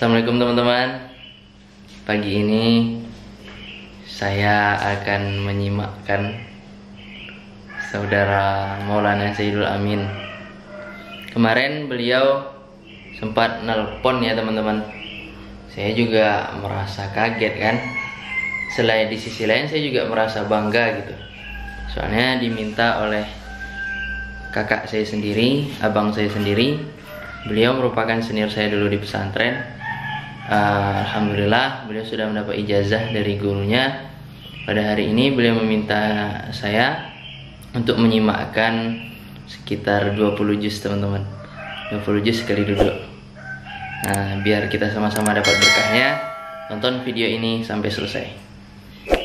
Assalamualaikum teman-teman. Pagi ini saya akan menyimakkan saudara Maulana Sayyidul Amin. Kemarin beliau sempat nelpon ya teman-teman. Saya juga merasa kaget kan. Selain di sisi lain saya juga merasa bangga gitu. Soalnya diminta oleh kakak saya sendiri, abang saya sendiri. Beliau merupakan senior saya dulu di pesantren. Alhamdulillah beliau sudah mendapat ijazah dari gurunya. Pada hari ini beliau meminta saya untuk menyimakkan sekitar 20 juz teman-teman. 20 juz sekali duduk. Nah, biar kita sama-sama dapat berkahnya, tonton video ini sampai selesai.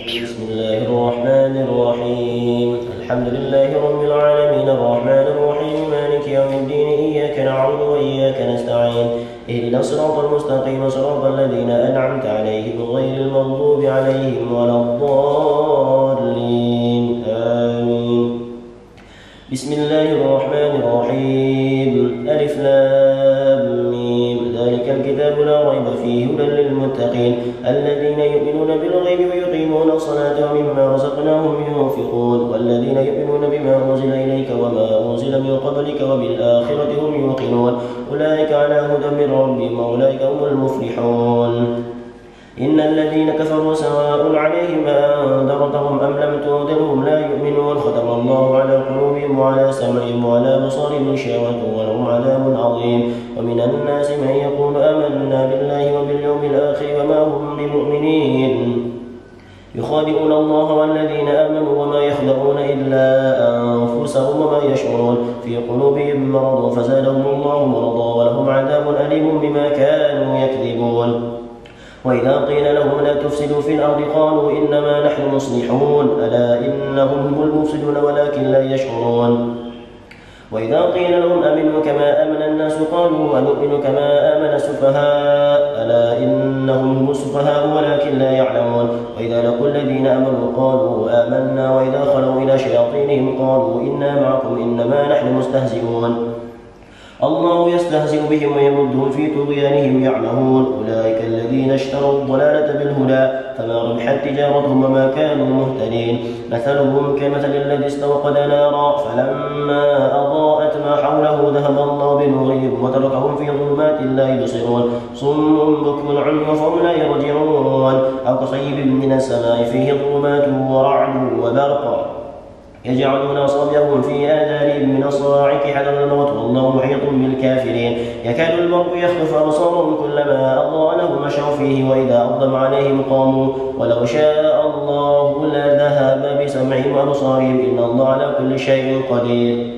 Bismillahirrahmanirrahim. Alhamdulillahirabbil alamin arrahmanir rahim maliki yaumiddin iyyaka na'budu wa iyyaka nasta'in ihdinas siratal mustaqim siratal ladzina an'amta 'alaihim ghairil maghdubi 'alaihim waladdallin. Amin. Bismillahirrahmanirrahim. Alif lam mim. Dzalikal kitabu la raiba fihi hudan lil muttaqin الذين يؤمنون بالغيب ويقيمون الصلاة ومما رزقناهم ينفقون والذين يؤمنون بما أنزل إليك وما أنزل من قبلك وبالآخرة هم يوقنون أولئك على هدى من ربهم وأولئك هم المفلحون. إن الذين كفروا سواء عليهم أنذرتهم أم لم تنذرهم لا يؤمنون ختم الله على قلوبهم وعلى سمعهم وعلى أبصارهم غشاوة ولهم عذاب عظيم. ومن الناس من يقول آمنا بالله وباليوم الآخر وما هم بمؤمنين يخادعون الله والذين آمنوا وما يخدعون إلا أنفسهم وما يشعرون في قلوبهم مرض فزادهم الله مرضا ولهم عذاب أليم بما كانوا يكذبون. وإذا قيل لهم لا تفسدوا في الأرض قالوا إنما نحن مصلحون ألا إنهم هم المفسدون ولكن لا يشعرون. وإذا قيل لهم آمنوا كما آمن الناس قالوا ونؤمن كما آمن السفهاء ألا إنهم هم السفهاء ولكن لا يعلمون. وإذا لقوا الذين آمنوا قالوا آمنا وإذا خلوا إلى شياطينهم قالوا إنا معكم إنما نحن مستهزئون. الله يستهزئ بهم ويمدهم في طغيانهم يعمهون. أولئك الذين اشتروا الضلالة بالهدى فما ربحت تجارتهم وما كانوا مهتدين. مثلهم كمثل الذي استوقد نارا فلما أضاءت ما حوله ذهب الله بنورهم وتركهم في ظلمات لا يبصرون صم بكم عمي فهم لا يرجعون. أو كصيب من السماء فيه ظلمات ورعد وبرق يجعلون أصابعهم في آذانهم من الصواعق حذر الموت والله محيط بالكافرين. يكاد البرق يخطف أبصارهم كلما أضاء لهم مشوا فيه وإذا أظلم عليهم قاموا ولو شاء الله لذهب بسمعهم وأبصارهم إن الله على كل شيء قدير.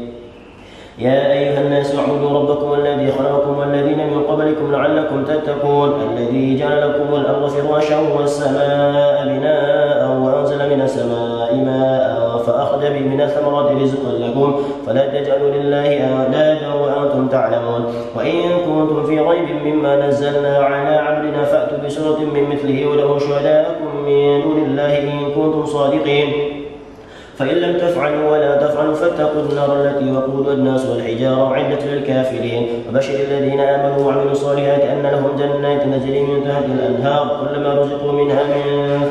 يا أيها الناس اعبدوا ربكم الذي خلقكم والذين من قبلكم لعلكم تتقون الذي جعل لكم الأرض فراشا والسماء بناء وأنزل من السماء ماء فأخرج به من الثمرات رزقا لكم فلا تجعلوا لله أندادا وأنتم تعلمون. وإن كنتم في ريب مما نزلنا على عبدنا فأتوا بسورة من مثله ودعوا شهداءكم من دون الله إن كنتم صادقين. فإن لم تفعلوا ولا تفعلوا فاتقوا النار التي وقودها الناس والحجارة أعدت للكافرين. وبشر الذين آمنوا وعملوا الصالحات أن لهم جنات تجري من تحتها الأنهار كلما رزقوا منها من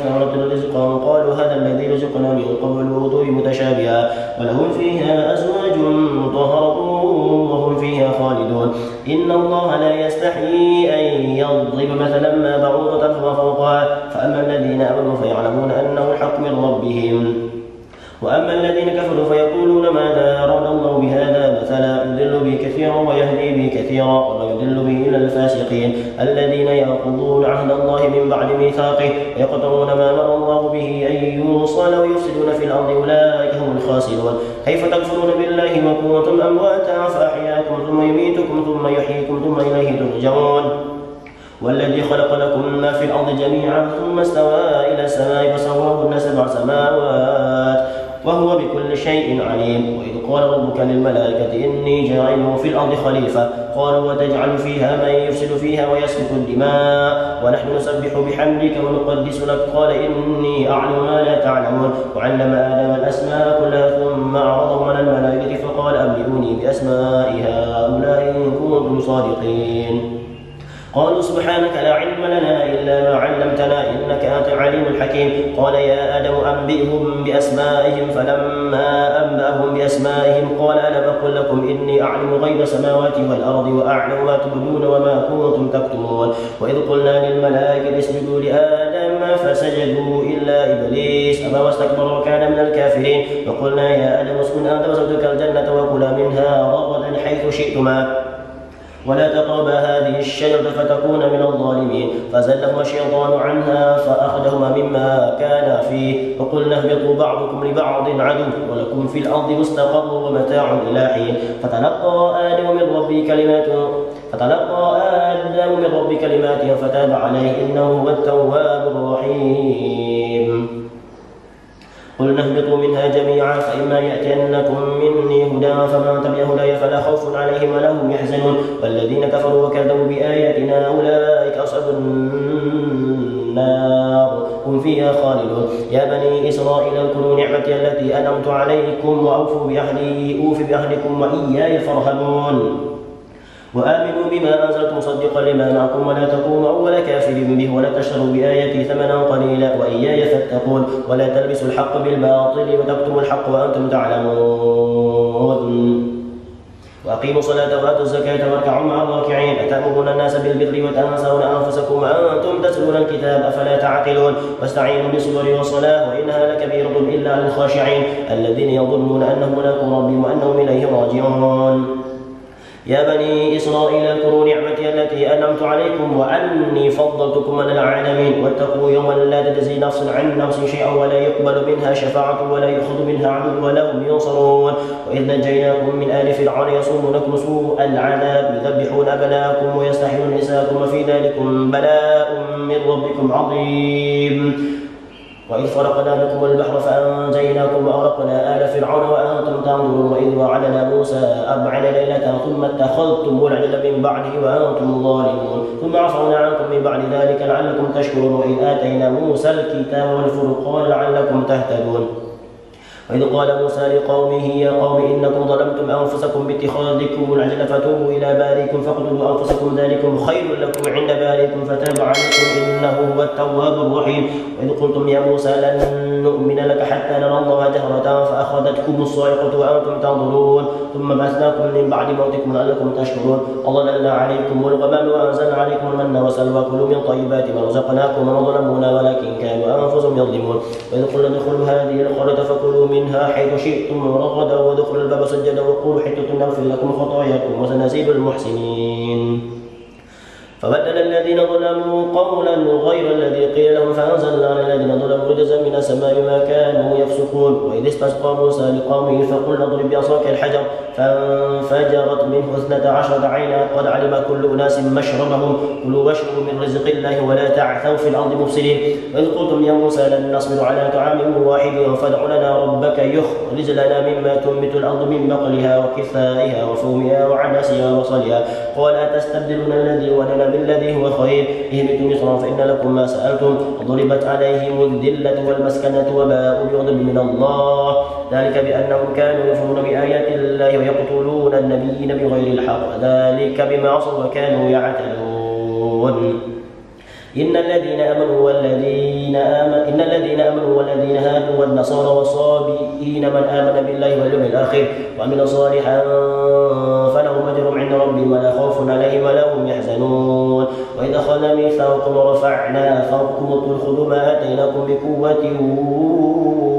ثمرة رزقا قالوا هذا الذي رزقنا من قبل وأتوا متشابها ولهم فيها أزواج مطهرة وهم فيها خالدون. إن الله لا يستحيي أن يضرب مثلا ما بعوضة فما فوقها فأما الذين آمنوا فيعلمون أنه الحق من ربهم وأما الذين كفروا فيقولون ماذا أراد الله بهذا مثلا يضل به كثيرا ويهدي به كثيرا وما يضل به إلا الفاسقين الذين ينقضون عهد الله من بعد ميثاقه ويقطعون ما أمر الله به أن يوصل ويفسدون في الأرض أولئك هم الخاسرون. كيف تكفرون بالله وكنتم أمواتا فأحياكم ثم يميتكم ثم يحييكم ثم إليه ترجعون. والذي خلق لكم ما في الأرض جميعا ثم استوى إلى السماء فسواهن 7 سماوات وهو بكل شيء عليم. وإذ قال ربك للملائكة إني جاعل في الأرض خليفة قالوا وتجعل فيها من يفسد فيها ويسفك الدماء ونحن نسبح بحمدك ونقدس لك قال إني أعلم ما لا تعلمون. وعلم آدم الأسماء كلها ثم عرضهم على الملائكة فقال أنبئوني بأسماء هؤلاء إن كنتم صادقين. قالوا سبحانك لا علم لنا إلا ما علمتنا إنك أنت العليم الحكيم. قال يا آدم أنبئهم بأسمائهم فلما أنبأهم بأسمائهم قال ألم أقل لكم إني أعلم غيب السماوات والأرض وأعلم ما تبدون وما كنتم تكتمون. وإذ قلنا للملائكة اسجدوا لآدم فسجدوا إلا إبليس أبى واستكبر وكان من الكافرين. وقلنا يا آدم اسكن أنت وزوجك الجنة وكلا منها رغدا حيث شئتما ولا تقربا هذه الشجرة فتكون من الظالمين. فزلهما الشيطان عنها فأخذهما مما كانا فيه. وقلنا اهبطوا بعضكم لبعض عدو ولكم في الأرض مستقر ومتاع إلى حين. فتلقى آدم من رب كلمات فتاب عليه إنه هو التواب الرحيم. قلنا اهبطوا منها جميعا فإما يأتينكم مني هدى فمن تبع هداي فلا خوف عليهم ولا هم يحزنون. والذين كفروا وكذبوا بآياتنا أولئك أصحاب النار هم فيها خالدون. يا بني إسرائيل اذكروا نعمتي التي أنعمت عليكم وأوفوا بعهدي أوف بعهدكم وإياي فارهبون. وآمنوا بما أنزلت مصدقا لما معكم ولا تكونوا أول كافر به ولا تشتروا بآياتي ثمنا قليلا وإياي فاتقون. ولا تلبسوا الحق بالباطل وتكتموا الحق وأنتم تعلمون. وأقيموا الصلاة وآتوا الزكاة واركعوا مع الراكعين. أتأمرون الناس بالبر وتنسون أنفسكم وأنتم تتلون الكتاب أفلا تعقلون. واستعينوا بالصبر والصلاة وإنها لكبيرة إلا على الخاشعين الذين يظنون أنهم ملاقو ربهم وأنهم إليه راجعون. يا بني إسرائيل اذكروا نعمتي التي أنعمت عليكم وأني فضلتكم على العالمين. واتقوا يوما لا تجزي نفس عن نفس شيئا ولا يقبل منها شفاعة ولا يؤخذ منها عدل ولا هم ينصرون. وإذ نجيناكم من آل فرعون يصومونكم سوء العذاب يذبحون أبناءكم ويستحيون نساءكم وفي ذلكم بلاء من ربكم عظيم. وإذ فرقنا بكم البحر فأنجيناكم وأغرقنا آل فرعون وأنتم تنظرون. وإذ وعدنا موسى 40 ليلة ثم اتخذتم العجل من بعده وأنتم ظالمون ثم عفونا عنكم من بعد ذلك لعلكم تشكرون. وإذ آتينا موسى الكتاب والفرقان لعلكم تهتدون. وإذ قال موسى لقومه يا قوم إنكم ظلمتم أنفسكم باتخاذكم العجل فتوبوا إلى بارئكم فاقتلوا أنفسكم ذلكم خير لكم عند بارئكم فتاب عليكم إنه هو التواب الرحيم. وإذ قلتم يا موسى لن نؤمن لك حتى نرى الله جهرة فأخذتكم الصاعقة وأنتم تنظرون ثم بعثناكم من بعد موتكم لعلكم تشكرون. وظللنا عليكم الغمام وأنزلنا عليكم المن والسلوى كلوا من طيبات ما رزقناكم وما ظلمونا ولكن كانوا أنفسهم يظلمون. وإذ قلنا ادخلوا هذه القرية فكلوا منها حيث شئتم رغدا وادخلوا الباب سجدا وقولوا حطة نغفر لكم خطاياكم وسنزيد المحسنين. فبدل الذين ظلموا قولا غير الذي قيل لهم فأنزلنا على الذين ظلموا رجزا من السماء ما كانوا يفسقون. وإذ استسقى موسى لقومه فقلنا اضرب بعصاك الحجر فانفجرت منه 12 عينا قد علم كل أناس مشربهم كلوا واشربوا من رزق الله ولا تعثوا في الأرض مفسدين. وإذ قلتم يا موسى لن نصبر على طعام واحد فادع لنا ربك يخرج لنا مما تنبت الأرض من بقلها وكثائها وفومها وعدسها وصلها قال أتستبدلون الذي ولنا بالذي هو خير اهبطوا مصرا فإن لكم ما سألتم وضربت عليهم الذلة والمسكنة وباءوا بغضب من الله ذلك بأنهم كانوا يكفرون بآيات الله ويقتلون النبيين بغير الحق ذلك بما عصوا وكانوا يعتدون. إن الذين آمنوا والذين هادوا والنصارى والصابئين من آمن بالله واليوم الآخر وعمل صالحا فلهم أجر عند ربهم ولا خوف عليهم ولا هم يحزنون. وإذا أخذنا ميثاقكم ورفعنا فوقكم الطور خذوا ما آتيناكم بقوة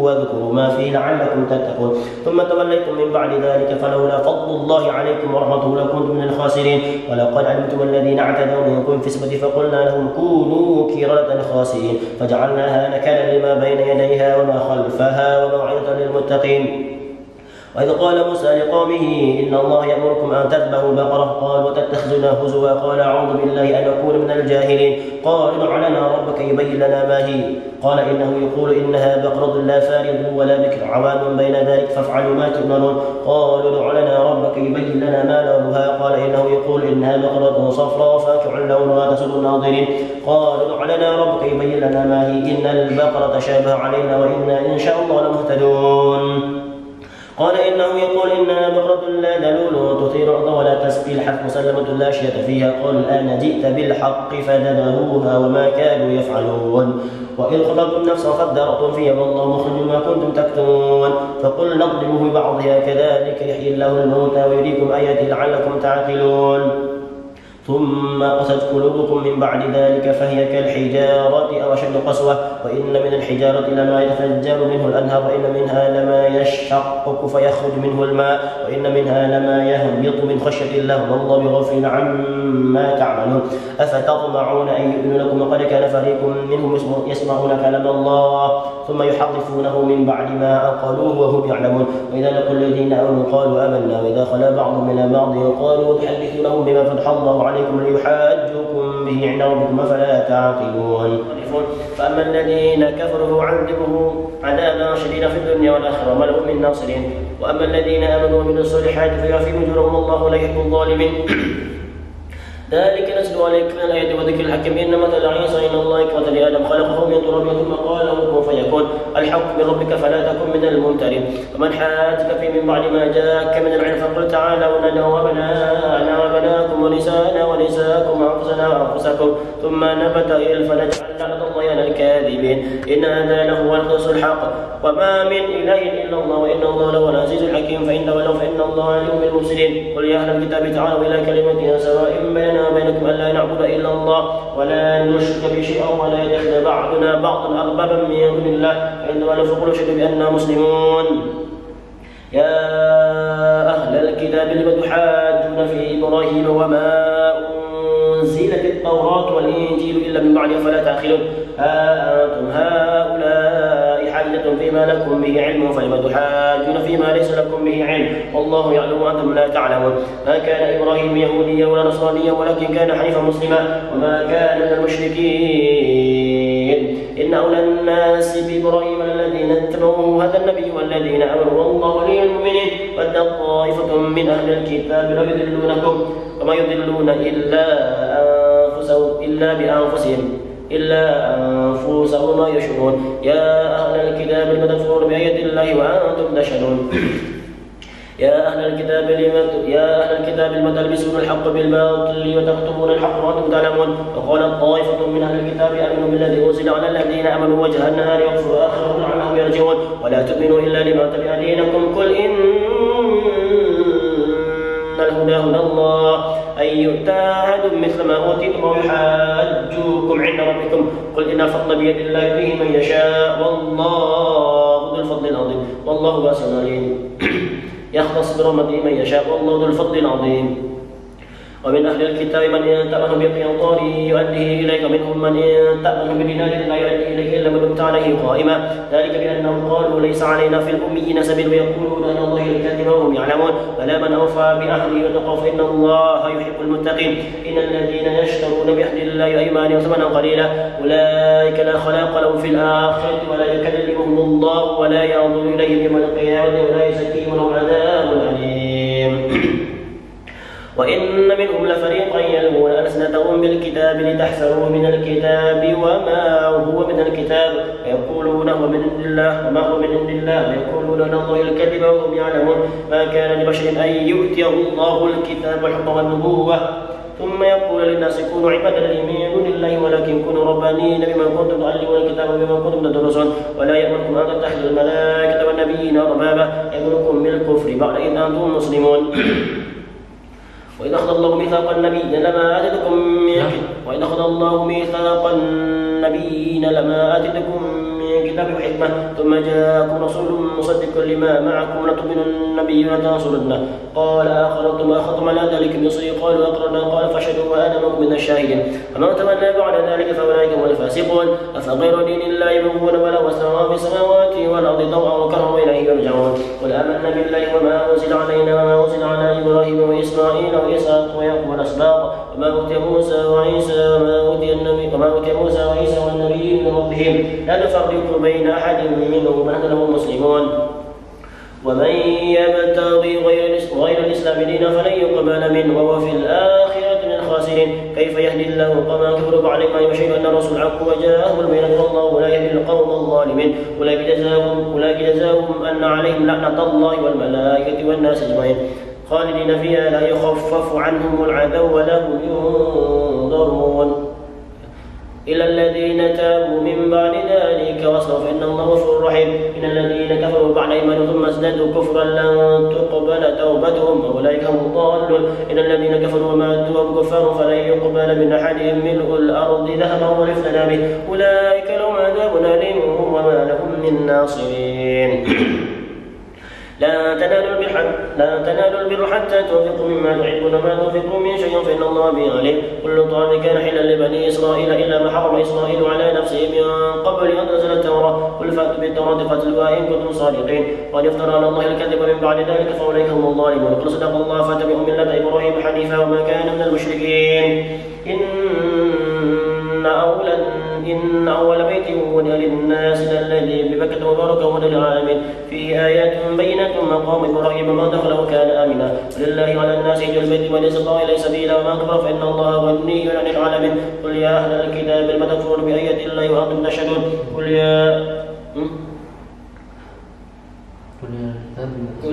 واذكروا ما فيه لعلكم تتقون ثم توليتم من بعد ذلك فلولا فضل الله عليكم ورحمته لكنتم من الخاسرين. ولقد علمتم الذين اعتدوا منكم في السبت فقلنا لهم كونوا كردة خاسئين فجعلناها نكالا لما بين يديها وما خلفها وموعظة للمتقين. وإذ قال موسى لقومه إن الله يأمركم أن تذبحوا بقرة قالوا تتخذنا هزوا قال أعوذ بالله أن أكون من الجاهلين قالوا ادع لنا ربك يبين لنا ما هي قال إنه يقول إنها بقرة لا فارض ولا بكر عوام بين ذلك فافعلوا ما تؤمرون قالوا ادع لنا ربك يبين لنا ما لونها قال إنه يقول إنها بقرة صفراء فاكع لونها تسر الناظرين قالوا ادع لنا ربك يبين لنا ما هي إن البقرة تشابه علينا وإنا إن شاء الله لمهتدون. قال إنه يقول إنها بقرة لا ذلول تثير الأرض ولا تسقي الحرث مسلمة لا شية فيها. قالوا الآن جئت بالحق فذبحوها وما كانوا يفعلون. وإذ قتلتم نفسا فادارأتم فيها والله مخرج ما كنتم تكتمون. فقل نضربه ببعضها كذلك يحيي الله الموتى ويريكم آياته لعلكم تعقلون. ثم قست قلوبكم من بعد ذلك فهي كالحجارة أو أشد قسوة. وإن من الحجارة لما يتفجر منه الأنهار وإن منها لما يشقق فيخرج منه الماء وإن منها لما يهبط من خشية الله والله بغافل عما تعملون. أفتطمعون أن يؤمنوا لكم وقد كان فريق منهم يسمعون كلام الله ثم يحرفونه من بعد ما عقلوه وهم يعلمون. وإذا لقوا الذين آمنوا قالوا آمنا وإذا خلا بعضهم إلى بعض قالوا تحدثونهم بما فتح الله عليكم ليحاجوكم به عند ربكم فلا تعقلون. فأما الذين كفروا فأعذبهم عذابا شديدا في الدنيا والآخرة وما لهم من ناصرين. وأما الذين آمنوا وعملوا الصالحات فيوفيهم أجورهم والله لا يحب الظالمين. ذلك نتلو عليك من الآيات وذكر الحكيم. إن مثل عيسى عند الله كمثل آدم خلقه من تراب ثم قال له كن فيكون. الحق من ربك فلا تكن من الممترين. ومن حاجك فيه من بعد ما جاءك من العلم فقل تعالوا ندعو أبناءنا وأبناءكم ونساءنا ونساءكم وأنفسنا وأنفسكم ثم نبتهل فنجعل لعنة الله على الكاذبين. إن هذا لهو القصص الحق وما من إله إلا الله وإن الله لهو العزيز الحكيم. فإن تولوا فإن الله عليم بالمفسدين. قل يا أهل الكتاب تعالوا إلى كلمة سواء بيننا وبينكم ألا نعبد إلا الله ولا نشرك به شيئا ولا يتخذ بعضنا بعضا أربابا من دون الله فإن تولوا فقولوا اشهدوا بأننا مسلمون. يا أهل الكتاب لم تحاجون في إبراهيم وما أنزلت التوراة والإنجيل إلا من بعد فلا تأخلون. ها أنتم هؤلاء حاجة فيما لكم به علم فلم تحاجون فيما ليس لكم به علم والله يعلم وأنتم لا تعلمون. ما كان إبراهيم يهوديا ولا نصرانيا ولكن كان حنيفا مسلما وما كان من المشركين. إن أولى الناس بإبراهيم الذين اتبعوه هذا النبي والذين آمنوا والله ولي المؤمنين. ود طائفة من أهل الكتاب لو يضلونكم وما يضلون إلا أنفسهم ما يشعرون. يا أهل الكتاب لم تكفرون بآيات الله وأنتم تشهدون. يا أهل الكتاب لم تلبسون الحق بالباطل وتكتمون الحق وأنتم تعلمون. وقال طائفة من أهل الكتاب آمنوا بالذي أنزل على الذين آمنوا وجه النهار واكفروا آخره لعلهم يرجعون. ولا تؤمنوا إلا لما تبع دينكم. قل إن الهدى هدى الله أن يؤتى أحد مثل ما أوتيتم ويحاجوكم عند ربكم. قل إن الفضل بيد الله يؤتيه من يشاء والله ذو الفضل العظيم والله واسع عليم. يختص برحمته من يشاء والله ذو الفضل العظيم. ومن أهل الكتاب من إن تأمنه بقنطار يؤديه إليك منهم من إن تأمنه بدينار لا يؤديه إليك إلا ما دمت عليه قائما. ذلك بأنهم قالوا ليس علينا في الأميين سبيل ويقولون أن الله الكاذب وهم يعلمون. فلا من أوفى بعهده واتقوا فإن الله يحب المتقين. إن الذين يشترون بعهد الله أيمانهم ثمنا قليلا أولئك لا خلاق لهم في الآخرة ولا يكلمهم الله ولا ينظر إليهم يوم القيامة ولا يزكيهم ولهم عذاب أليم. وإن منهم لفريقا يلوون ألسنتهم بالكتاب لتحسبوه من الكتاب وما هو من الكتاب ويقولون هو من عند الله وما هو من عند الله ويقولون أن الله الكذب وهم يعلمون. ما كان لبشر أن يؤتيه الله الكتاب والحكم والنبوة ثم يقول للناس كونوا عبادا لي من دون الله ولكن كونوا ربانيين بما كنتم تعلمون الكتاب وبما كنتم تدرسون. ولا يأمركم أن تتخذوا الملائكة والنبيين أربابا يأمركم بالكفر بعد إذ أنتم مسلمون. وإذا أخذ الله ميثاق النبيين لما آتيتكم من كتاب وحكمة ثم جاءكم رسول مصدق لما معكم لتؤمنن به ولتنصرنه. قال أقررتم وأخذتم على ذلك مصري قالوا أقررنا قال فاشهدوا وأنا معكم من الشاهدين. فمن تولى بعد ذلك فأولئك هم الفاسقون. أفغير دين الله يبغون وله أسرار في السماوات والأرض طوعا وكرها وإليه يرجعون. قل آمنا بالله وما أنزل علينا وما أنزل على إبراهيم وإسماعيل وإسحاق ويعقوب والأسباط وما أوتي موسى وعيسى والنبيين من ربهم لا نفرق بين أحد منهم ونحن له مسلمون. ومن يبتغي غير الإسلام دينا فلن يقبل منه وهو في الآخرة من الخاسرين. الخاسرين. كيف يهدي الله قوما كفروا بعد ما يشهد أن الرسول حق وجاءهم البينات والله لا يهدي القوم الظالمين. أولئك جزاؤهم أن عليهم لعنة الله والملائكة والناس أجمعين خالدين فيها لا يخفف عنهم العذاب ولا هم ينظرون إلا الذين تابوا من بعد ذلك وأصلحوا فإن الله غفور رحيم. إن الذين كفروا بعد إيمانهم ثم ازدادوا كفرا لن تقبل توبتهم وأولئك هم الضالون. إن الذين كفروا وماتوا وهم كفار فلن يقبل من أحدهم ملء الأرض ذهبا ولو افتدى به أولئك لهم عذاب أليم وما لهم من ناصرين. لا تنالوا البر حتى تنفقوا مما تحبون وما تنفقوا من شيء فإن الله به عليم. كل طعام كان حلا لبني إسرائيل إلا ما حرم إسرائيل على نفسه من قبل أن تنزل التوراة قل فأتوا بالتوراة فاتلوها إن كنتم صادقين. قد افترى على الله الكذب من بعد ذلك فأولئك هم الظالمون. قل صدق الله فاتبعوا ملة إبراهيم حنيفا وما كان من المشركين. إن أول بيت وضع للناس الذي ببكة مباركا وهدى للعالمين فيه آيات بينات مقام إبراهيم ما دخله كان آمنا ولله على الناس حج البيت من استطاع إليه سبيلا وما كفر فإن الله غني عن العالمين. قل يا أهل الكتاب لم تكفرون بآيات الله وأنتم تشهدون قل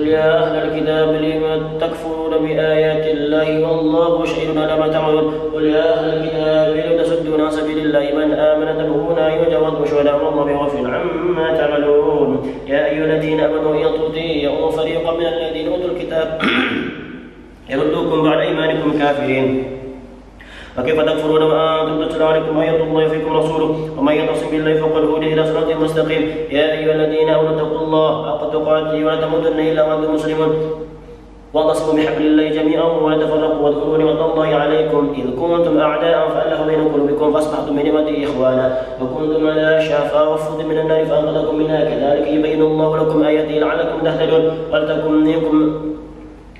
يا أهل الكتاب لم تكفرون بآيات الله والله شهيد على ما تعملون. قل يا أهل الكتاب لم تصدون عن سبيل الله من آمن تبغون أيها وأنتم شهداء والله بغفر عما تعملون. يا أيها الذين آمنوا إن تطيعوا فريقا من الذين أوتوا الكتاب يردوكم بعد أيمانكم كافرين. وكيف تكفرون وأنتم تتلى عليكم آيات الله فيكم رسوله ومن يعتصم بالله فقد هدي إلى صراط مستقيم. يا أيها الذين آمنوا اتقوا الله حق تقاته ولا تموتن إلا وأنتم مسلمون واعتصموا بحبل الله جميعا ولا تفرقوا واذكروا نعمة الله عليكم إذ كنتم أعداء فألف بين قلوبكم فأصبحتم بنعمته إخوانا وكنتم على شفا حفرة من النار فأنقذكم منها كذلك يبين الله لكم آياته لعلكم تهتدون.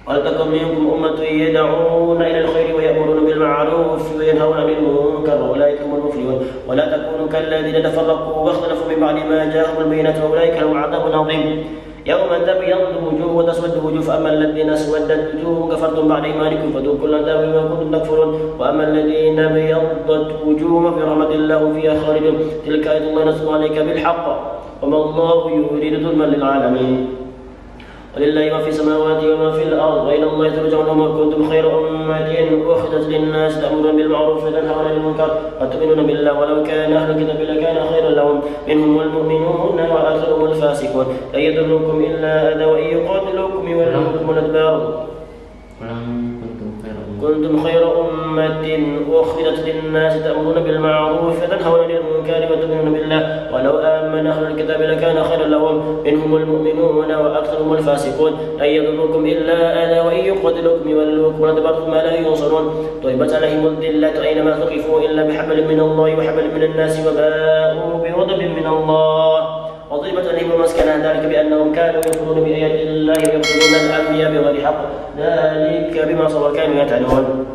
ولتكن منكم أمة يدعون إلى الخير ويأمرون بالمعروف وينهون عن المنكر وأولئك هم المفلحون. ولا تكونوا كالذين تفرقوا واختلفوا من بعد ما جاءهم البينات وأولئك لهم عذاب عظيم. يوم تبيض وجوه وتسود وجوه فأما الذين اسودت وجوههم كفرتم بعد إيمانكم فذوقوا العذاب بما كنتم تكفرون. وأما الذين ابيضت وجوههم في رحمة الله فيها خالدون. تلك آيات الله نتلوها عليك بالحق وما الله يريد ظلما للعالمين. ولله ما في السماوات وما في الأرض وإلى الله ترجع الأمور. كنتم خير أمة أخرجت للناس تأمرون بالمعروف وتنهون عن المنكر وتؤمنون بالله ولو كان أهل الكتاب لكان خيرا لهم منهم المؤمنون وأكثرهم الفاسقون. لا يضركم إلا أذى وإن يقاتلوكم يولوكم الأدبار. كنتم خير أمة أخرجت للناس تأمرون بالمعروف وتنهون عن المنكر وتؤمنون بالله ولو آمن أهل الكتاب لكان خيرا لهم منهم المؤمنون وأكثرهم الفاسقون. لا يضركم إلا أذى وإن يقاتلوكم يولوكم الأدبار ثم لا ينصرون. ضربت عليهم الذلة أينما ثقفوا إلا بحبل من الله وحبل من الناس وباءوا بغضب من الله. وضربت عليهم المسكنة ذلك بأنهم كانوا يكفرون بآيات الله ويقتلون الأنبياء بغير حق ذلك بما صبروا كانوا يعتدون.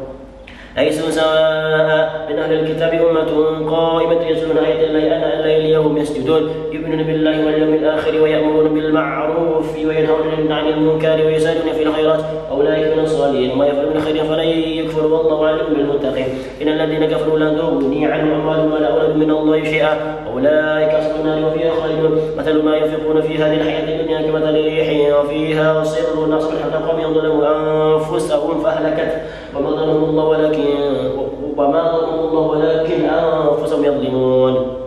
ليسوا سواء من أهل الكتاب أمة قائمة يتلون آيات الله آناء الليل وهم يسجدون يؤمنون بالله واليوم الآخر ويأمرون بالمعروف وينهون عن المنكر ويسارعون في الخيرات أولئك من الصالحين وما يفعلون من خير فلن يكفروا والله عليم بالمتقين. إن الذين كفروا لا تغني عنهم أموالهم ولا أولادهم من الله شيئا أولئك أصحاب النار وفيها خالدون. مثل ما ينفقون في هذه الحياة الدنيا كمثل ريح وفيها صر نصر حتى قوم يظلموا أنفسهم فأهلكت وما ظلمهم الله ولكن أنفسهم يظلمون.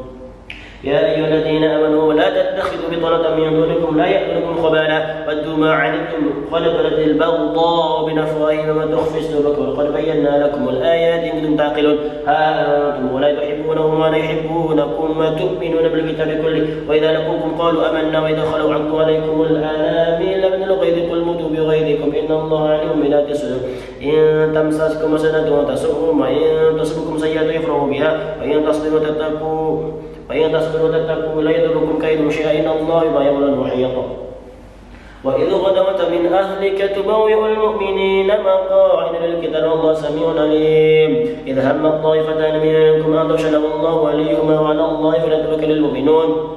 يا أيها الذين آمنوا لا تتخذوا بطانة من دونكم لا يأكلكم خبالا ودوا ما عنتم قد بدت البغضاء من أفواههم وما تخفي صدوركم وقد بينا لكم الآيات إن كنتم تعقلون. ها أنتم ولا تحبونهم ولا يحبونكم وتؤمنون بالكتاب كله وإذا لقوكم قالوا آمنا وإذا خلوا عضوا عليكم الأنامل من الغيظ قل موتوا بغيظكم إن الله عليم بذات الصدور. إن تمسسكم حسنة تسؤهم وإن تصبكم سيئة يفرحوا بها وإن تصبروا تتقوا لا يضركم كيدهم شيئا إن الله بما يعملون محيط. وإذ غدوت من أهلك تبوئ المؤمنين مقاعد للقتال والله سميع عليم. إذ هم الطائفتان منكم أن تفشلوا والله وليهما وعلى الله فليتوكل المؤمنون.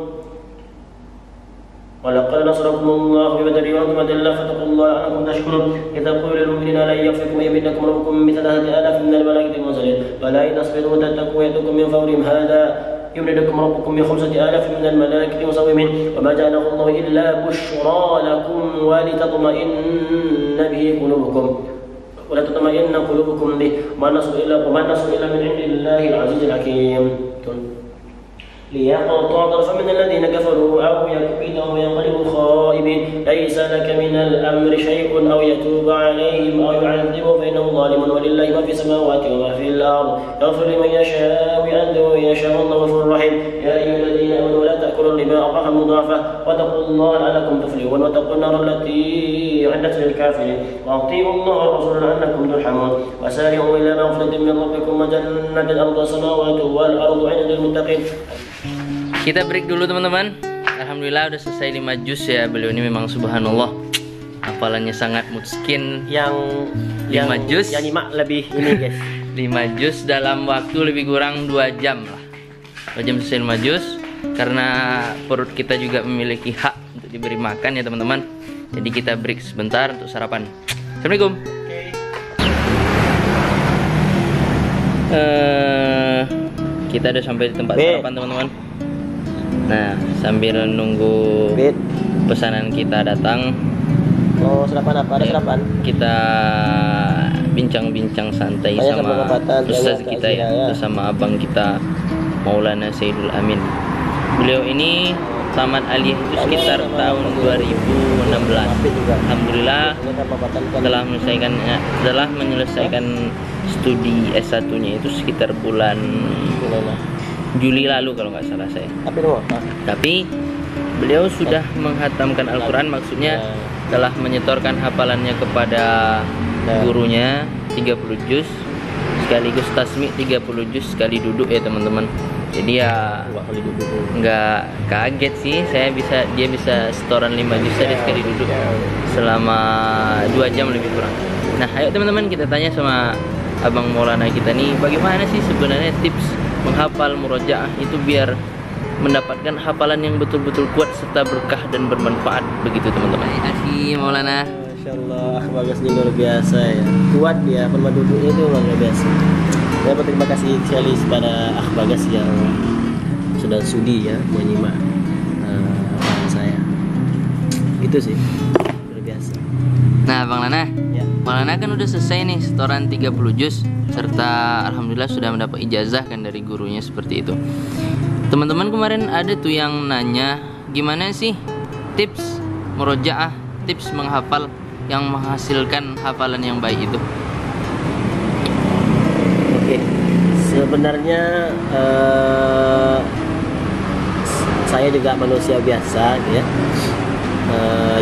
ولقد نصركم الله ببدر وأنتم أذلة فاتقوا الله لعلكم تشكرون إذ تقول للمؤمنين لن يكفيكم إن يمدكم ربكم ب3,000 من الملائكة منزلين بلى إن تصبروا وتتقوا يأتكم من فورهم هذا يمدكم ربكم ب5,000 من الملائكة مسومين وما جعله الله إلا بشرى لكم ولتطمئن به قلوبكم به وما النصر إلا من عند الله العزيز الحكيم ليقطع طرفا من الذين كفروا أو يكبتهم وينقلبوا خائبين ليس لك من الأمر شيء أو يتوب عليهم أو يعذبهم فإنه ظالم ولله ما في السماوات وما في الأرض يغفر لمن يشاء ويعذب من يشاء والله غفور رحيم يا أيها الذين آمنوا لا تأكلوا الربا أضعافا مضاعفة واتقوا الله لعلكم تفلحون واتقوا النار التي أعدت للكافرين وأطيعوا الله والرسول لعلكم ترحمون وسارعوا إلى مغفرة من ربكم وجنة أرض السماوات والأرض عند المتقين. Kita break dulu teman-teman. Alhamdulillah udah selesai 5 juz ya. Beliau ini memang subhanallah hafalannya sangat mutskin. Yang 5 juz. Yang nyimak lebih ini guys. 5 juz dalam waktu lebih kurang 2 jam lah. 2 jam selesai 5 juz. Karena perut kita juga memiliki hak untuk diberi makan ya teman-teman. Jadi kita break sebentar untuk sarapan. Assalamualaikum. Kita udah sampai di tempat sarapan teman-teman. Nah, sambil nunggu pesanan kita datang. Oh, sarapan apa? Ada sarapan? Kita bincang-bincang santai sama ustaz kita ya, sama abang kita Maulana Sayyidul Amin. Beliau ini tamat aliyah itu sekitar tahun 2016. Alhamdulillah setelah menyelesaikan studi S1-nya itu sekitar bulan Juli lalu kalau nggak salah saya. Tapi beliau sudah menghatamkan Al-Quran, maksudnya telah menyetorkan hafalannya kepada gurunya 30 juz sekaligus tasmi 30 juz sekali duduk ya teman-teman. Jadi ya nggak kaget sih, dia bisa setoran 5 juz saja sekali duduk selama 2 jam lebih kurang. Nah ayo teman-teman kita tanya sama Abang Maulana kita nih, bagaimana sih sebenarnya tips menghafal murojaah itu biar mendapatkan hafalan yang betul-betul kuat serta berkah dan bermanfaat begitu teman-teman. Terima kasih Maulana. Masya Allah, Bagas ini luar biasa ya, kuat ya, penuh duduknya itu luar biasa. Saya berterima kasih sekali kepada Bagas yang sudah sudi ya menyimak saya. Itu sih luar biasa. Nah Bang Lana, ya. Bang Lana kan udah selesai nih setoran 30 juz serta alhamdulillah sudah mendapat ijazah kan dari gurunya seperti itu. Teman-teman kemarin ada tuh yang nanya gimana sih tips murojaah, tips menghafal yang menghasilkan hafalan yang baik itu. Oke, sebenarnya saya juga manusia biasa ya,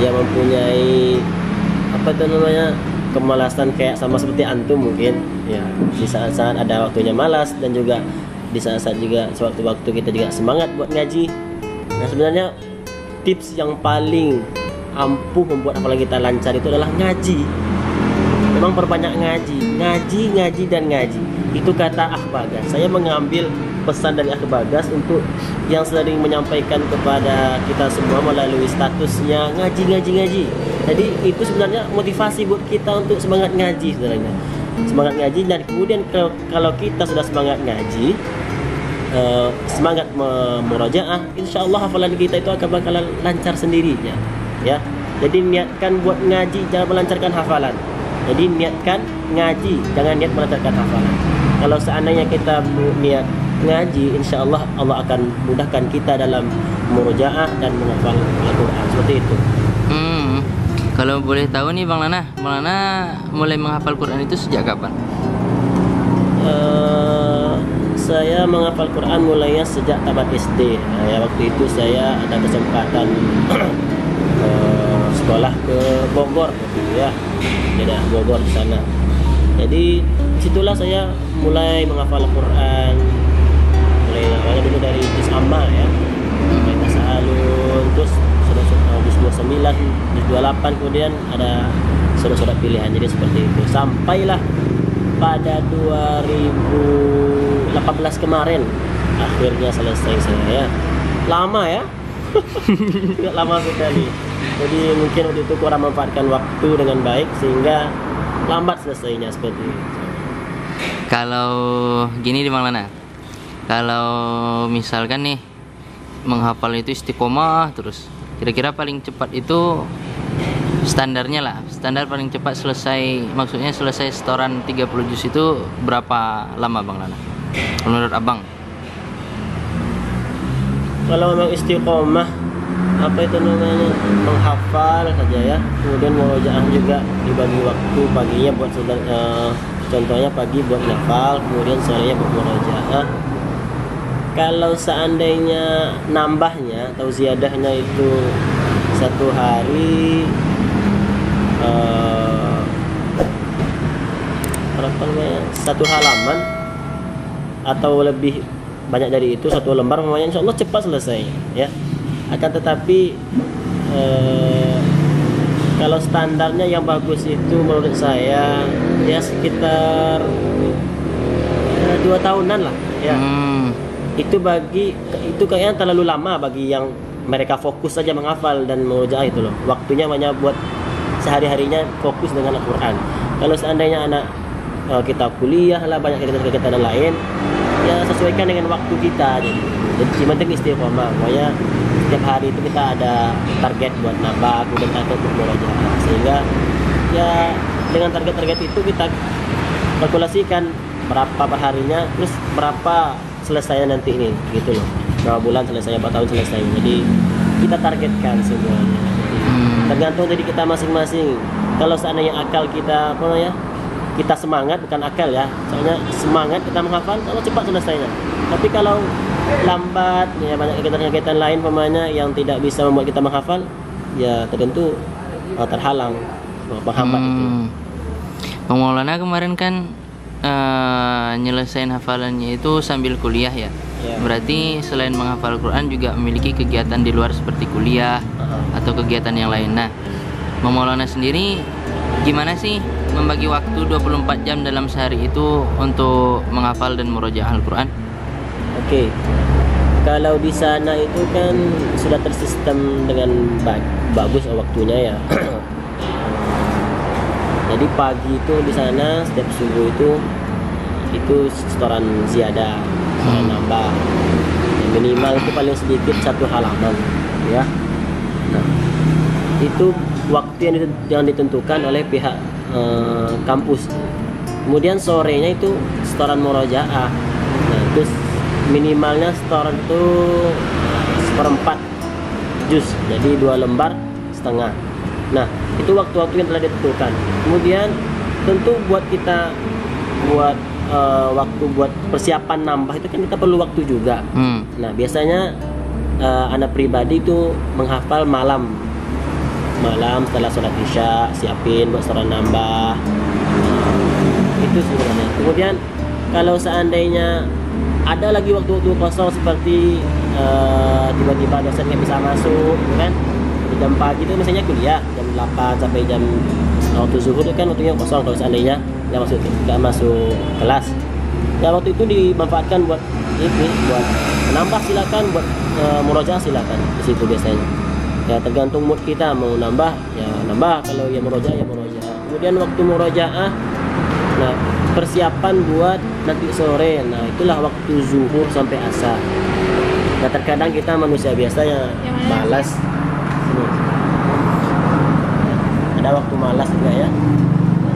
yang mempunyai apa itu namanya kemalasan kayak sama seperti antum mungkin ya, di saat-saat ada waktunya malas dan juga di saat-saat juga sewaktu-waktu kita juga semangat buat ngaji. Nah sebenarnya tips yang paling ampuh membuat hafalan kita lancar itu adalah ngaji. Memang perbanyak ngaji dan ngaji. Itu kata Bagas. Saya mengambil pesan dari Bagas untuk yang sering menyampaikan kepada kita semua melalui statusnya ngaji. Jadi itu sebenarnya motivasi buat kita untuk semangat ngaji sebenarnya. Semangat ngaji, dan kemudian kalau kita sudah semangat ngaji, semangat murojaah, insya Allah hafalan kita itu akan bakalan lancar sendirinya ya. Jadi niatkan buat ngaji, jangan melancarkan hafalan. Jadi niatkan ngaji, jangan niat melancarkan hafalan. Kalau seandainya kita niat ngaji, insya Allah Allah akan mudahkan kita dalam murojaah dan menghafal Al-Quran seperti itu. Kalau boleh tahu nih Bang Lana mulai menghafal Quran itu sejak kapan? Saya menghafal Quran mulainya sejak tamat SD. Ya, waktu itu saya ada kesempatan sekolah ke Bogor ya, daerah Bogor di sana. Jadi situlah saya mulai menghafal Quran. Mulai awalnya dulu dari juz amma ya, mulai tasalun, terus juz 29, juz 28, kemudian ada surat-surat pilihan. Jadi seperti itu sampailah pada 2018 kemarin akhirnya selesai saya. Lama ya. Lama sekali. Jadi mungkin waktu itu kurang memanfaatkan waktu dengan baik sehingga lambat selesainya seperti itu. Kalau gini di Bang Lana, kalau misalkan nih menghafal itu istiqomah terus, kira-kira paling cepat itu standarnya lah, standar paling cepat selesai, maksudnya selesai setoran 30 juz itu berapa lama Bang Lana menurut abang? Kalau memang istiqomah, apa itu namanya, menghafal saja ya, kemudian murojaah juga dibagi waktu, paginya buat contohnya pagi buat hafal, kemudian sorenya buat murojaah. Kalau seandainya nambahnya atau ziadahnya itu satu hari berapa namanya, satu halaman atau lebih banyak dari itu, satu lembar namanya, insya Allah cepat selesai ya. Akan tetapi kalau standarnya yang bagus itu menurut saya ya sekitar 2 tahunan lah ya. Itu kayaknya terlalu lama bagi yang mereka fokus saja menghafal dan murojaah itu loh. Waktunya hanya buat sehari-harinya fokus dengan Al-Quran. Kalau seandainya anak kita kuliah lah, banyak kegiatan lain, ya sesuaikan dengan waktu kita. Jadi yang penting istiqomah. Pokoknya setiap hari itu kita ada target buat nambah, kemudian target untuk murojaah. Sehingga ya dengan target-target itu kita kalkulasikan berapa perharinya, terus berapa selesainya nanti ini, gitu loh. Berapa bulan selesai, berapa tahun selesai. Jadi kita targetkan semuanya. Tergantung dari kita masing-masing. Kalau seandainya akal kita, apa namanya, kita semangat, bukan akal ya, soalnya semangat kita menghafal, kalau cepat selesainya. Tapi kalau lambat, ya banyak kegiatan-kegiatan lain pemainnya yang tidak bisa membuat kita menghafal, ya tentu terhalang, penghambat itu. Bang Maulana kemarin kan nyelesain hafalannya itu sambil kuliah ya. Berarti selain menghafal Quran juga memiliki kegiatan di luar seperti kuliah atau kegiatan yang lain. Nah, Bang Maulana sendiri gimana sih membagi waktu 24 jam dalam sehari itu untuk menghafal dan murojaah Al-Quran? Oke. Kalau di sana itu kan sudah tersistem dengan bagus waktunya ya. Jadi pagi itu di sana setiap subuh itu setoran ziyadah, setoran nambah. Yang minimal itu paling sedikit 1 halaman, ya. Nah, itu waktu yang ditentukan oleh pihak kampus. Kemudian sorenya itu setoran murojaah. Nah, terus minimalnya setoran itu 1/4 juz, jadi 2 lembar setengah. Nah, itu waktu-waktu yang telah ditentukan. Kemudian tentu buat kita waktu buat persiapan nambah itu kan kita perlu waktu juga. Nah, biasanya anak pribadi itu menghafal malam setelah sholat isya, siapin buat setoran nambah. Itu sebenarnya. Kemudian kalau seandainya ada lagi waktu-waktu kosong seperti tiba-tiba dosen nggak bisa masuk, kan? Di jam pagi itu misalnya kuliah jam 8 sampai jam waktu zuhur itu kan waktunya kosong. Kalau seandainya nggak masuk kelas, ya waktu itu dimanfaatkan buat menambah, silakan, buat murojaah silakan di situ biasanya. Ya tergantung mood kita, mau nambah ya nambah, kalau ya murojaah ya murojaah. Kemudian waktu murojaah, nah persiapan buat nanti sore, nah itulah waktu zuhur sampai asar. Nah terkadang kita manusia biasa yang malas. Ada waktu malas juga ya.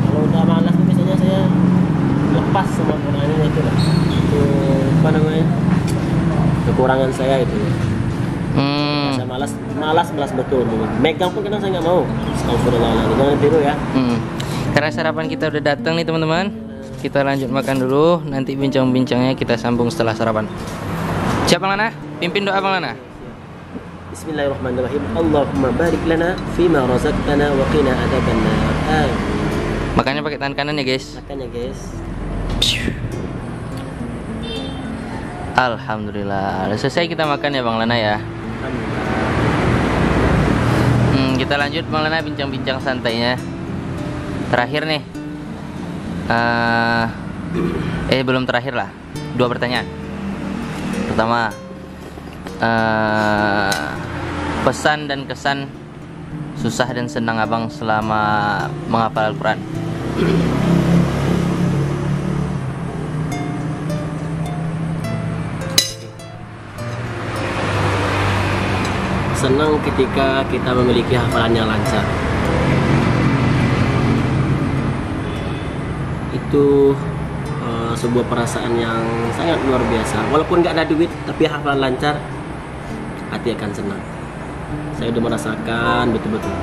Kalau udah malas tuh biasanya saya lepas semua Qurannya itu lah. Itu apa namanya, kekurangan saya itu. Saya malas betul. Megang pun kadang saya nggak mau. Astagfirullahaladzim, jangan tiru ya. Karena sarapan kita udah datang nih teman-teman, kita lanjut makan dulu. Nanti bincang-bincangnya kita sambung setelah sarapan. Siap Bang Lana? Pimpin doa Bang Lana. Bismillahirrahmanirrahim. Allahumma barik lana fima razaqtana wa qina adzabannar. Makannya pakai tangan kanan ya guys. Makan ya guys. Alhamdulillah. Selesai kita makan ya Bang Lana ya. Kita lanjut Bang Lana bincang-bincang santainya. Terakhir nih. Belum terakhir lah. 2 pertanyaan. Pertama, pesan dan kesan susah dan senang abang selama menghafal Al-Quran? Senang ketika kita memiliki hafalan yang lancar. Itu sebuah perasaan yang sangat luar biasa. Walaupun nggak ada duit, tapi hafalan lancar, hati akan senang. Saya udah merasakan betul-betul.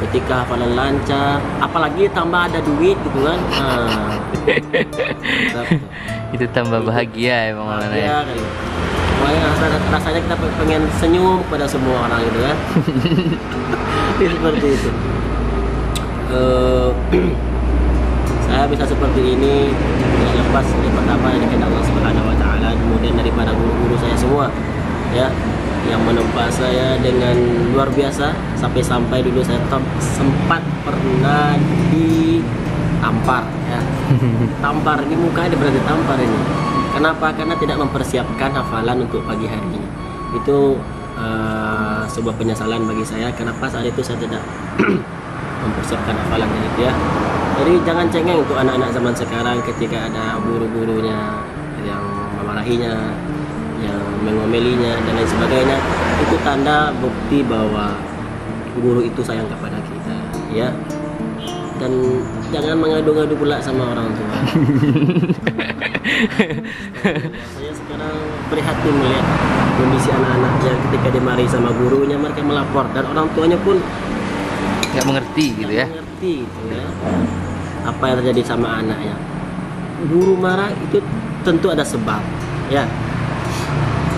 Ketika hafalan lancar, apalagi tambah ada duit gitu kan. Itu tambah bahagia ya Bang Maulana ya. Kali. Rasanya kita pengen senyum kepada semua orang gitu kan. Seperti itu. Saya bisa seperti ini tidak lepas dari pertama dari kehendak Allah Subhanahu wa taala, kemudian daripada guru-guru saya semua ya, yang menempa saya dengan luar biasa, sampai dulu saya sempat pernah ditampar ya. Tampar, ini mukanya berarti tampar ini. Kenapa? Karena tidak mempersiapkan hafalan untuk pagi harinya. Itu sebuah penyesalan bagi saya. Kenapa saat itu saya tidak mempersiapkan hafalan itu ya. Jadi jangan cengeng untuk anak-anak zaman sekarang ketika ada guru-gurunya yang memarahinya, yang mengomelinya dan lain sebagainya. Itu tanda bukti bahwa guru itu sayang kepada kita ya. Dan jangan mengadu-ngadu pula sama orang tua. Saya sekarang prihatin melihat kondisi anak-anak yang ketika dimarahi sama gurunya mereka melapor, dan orang tuanya pun nggak mengerti gitu ya. Mengerti gitu ya. Apa yang terjadi sama anaknya. Guru marah itu tentu ada sebab ya.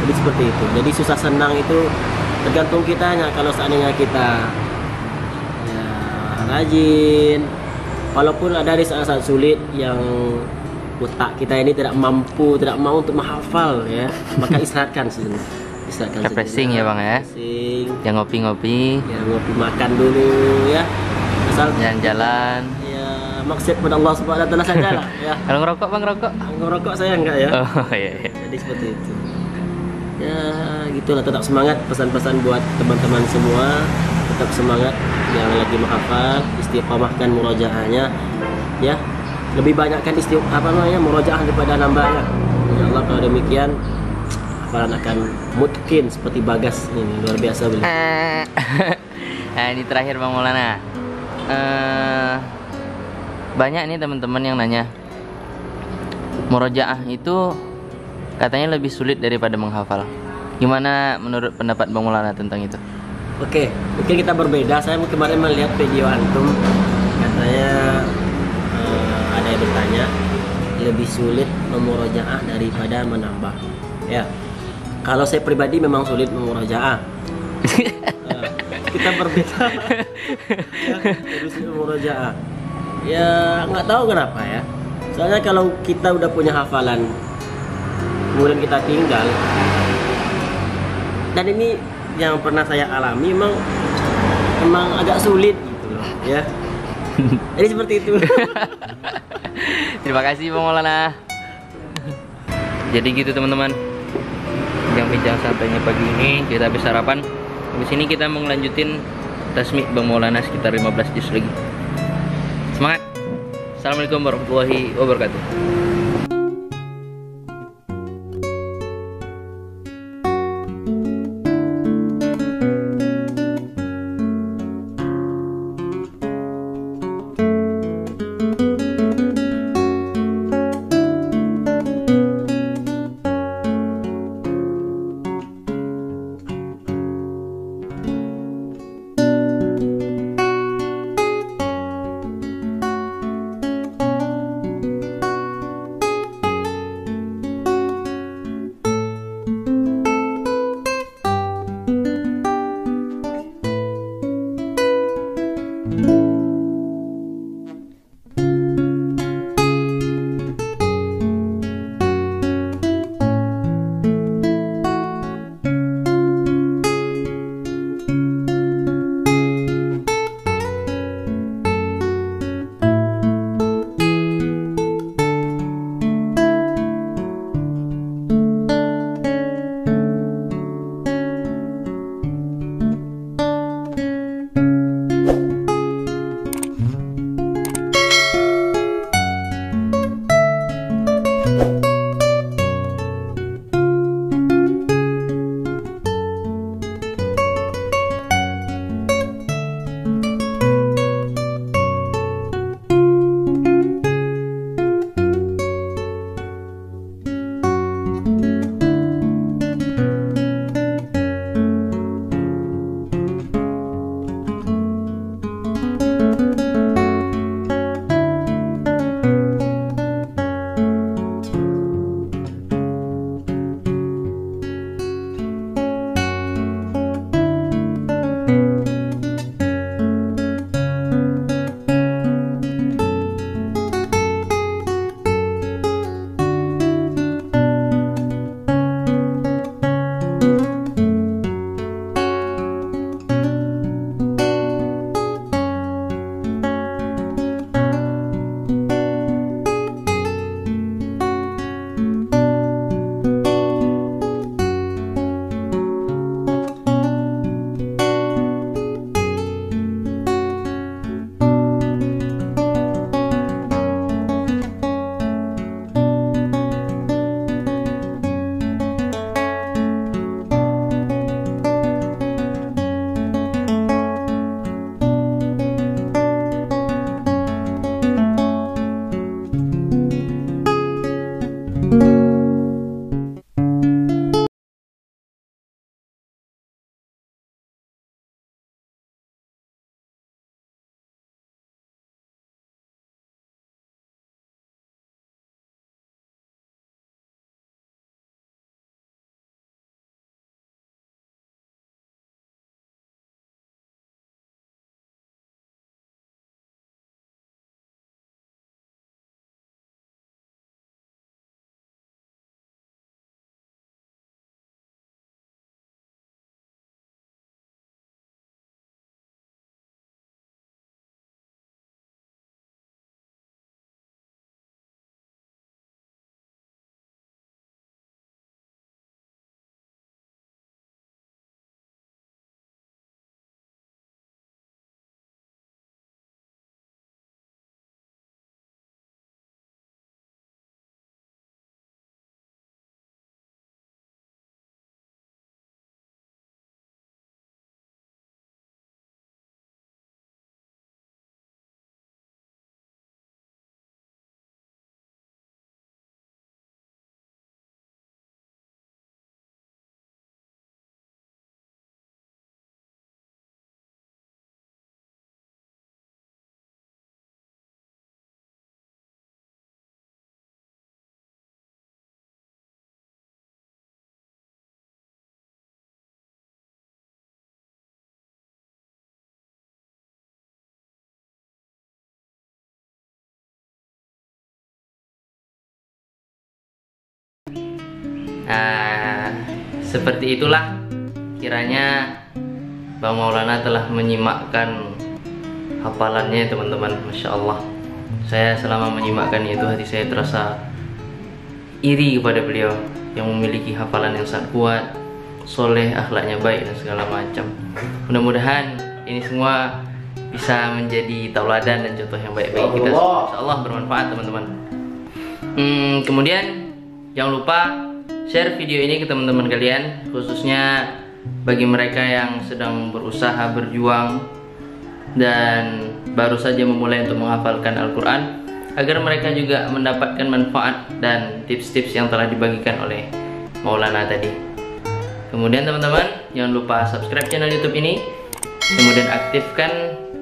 Jadi seperti itu. Jadi susah senang itu tergantung kitanya. Kalau seandainya kita ya rajin, walaupun ada di saat-saat sulit yang otak kita ini tidak mampu, tidak mau untuk menghafal ya, maka istirahatkan sejenak. Istirahatkan refreshing ya Bang ya. Refreshing. Yang ngopi-ngopi. Ya ngopi, makan dulu ya. Asal jalan-jalan. Ya maksud pada Allah Subhanahu wa taala saja lah ya. Kalau ngerokok Bang, ngerokok? Ngerokok saya enggak ya. Oh iya. Jadi seperti itu. Ya gitulah, tetap semangat, pesan-pesan buat teman-teman semua. Tetap semangat yang lagi menghafal, istiqomahkan murojaahnya ya. Lebih banyakkan murojaah daripada nambahnya. Ya Allah, kalau demikian hafalan akan mungkin seperti Bagas ini, luar biasa beliau. Nah, ini terakhir Bang Maulana. Banyak nih teman-teman yang nanya, murojaah itu katanya lebih sulit daripada menghafal. Gimana menurut pendapat Bang Maulana tentang itu? Oke, mungkin kita berbeda. Saya kemarin melihat video antum, katanya ada yang bertanya lebih sulit memurojaah daripada menambah. Ya, kalau saya pribadi memang sulit memurojaah. Kita berbeda. Ya, terus memurojaah. Ya nggak tahu kenapa ya. Soalnya kalau kita udah punya hafalan, kemudian kita tinggal, dan ini yang pernah saya alami, memang agak sulit gitu loh ya. Jadi seperti itu. Terima kasih Bang Maulana. Jadi gitu teman-teman, bincang-bincang santainya pagi ini kita habis sarapan. Habis ini kita mau ngelanjutin tasmi Bang Maulana sekitar 15 juz lagi. Semangat. Assalamualaikum warahmatullahi wabarakatuh. Nah, seperti itulah kiranya Bang Maulana telah menyimakkan hafalannya teman-teman. Masya Allah, saya selama menyimakkan itu hati saya terasa iri kepada beliau yang memiliki hafalan yang sangat kuat, soleh, akhlaknya baik dan segala macam. Mudah-mudahan ini semua bisa menjadi tauladan dan contoh yang baik bagi kita. Insya Allah bermanfaat teman-teman. Kemudian jangan lupa share video ini ke teman-teman kalian, khususnya bagi mereka yang sedang berusaha berjuang dan baru saja memulai untuk menghafalkan Al-Quran, agar mereka juga mendapatkan manfaat dan tips-tips yang telah dibagikan oleh Maulana tadi. Kemudian teman-teman jangan lupa subscribe channel YouTube ini, kemudian aktifkan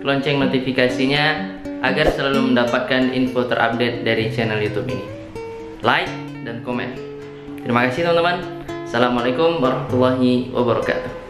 lonceng notifikasinya agar selalu mendapatkan info terupdate dari channel YouTube ini. Like dan komen. Terima kasih teman-teman. Assalamualaikum warahmatullahi wabarakatuh.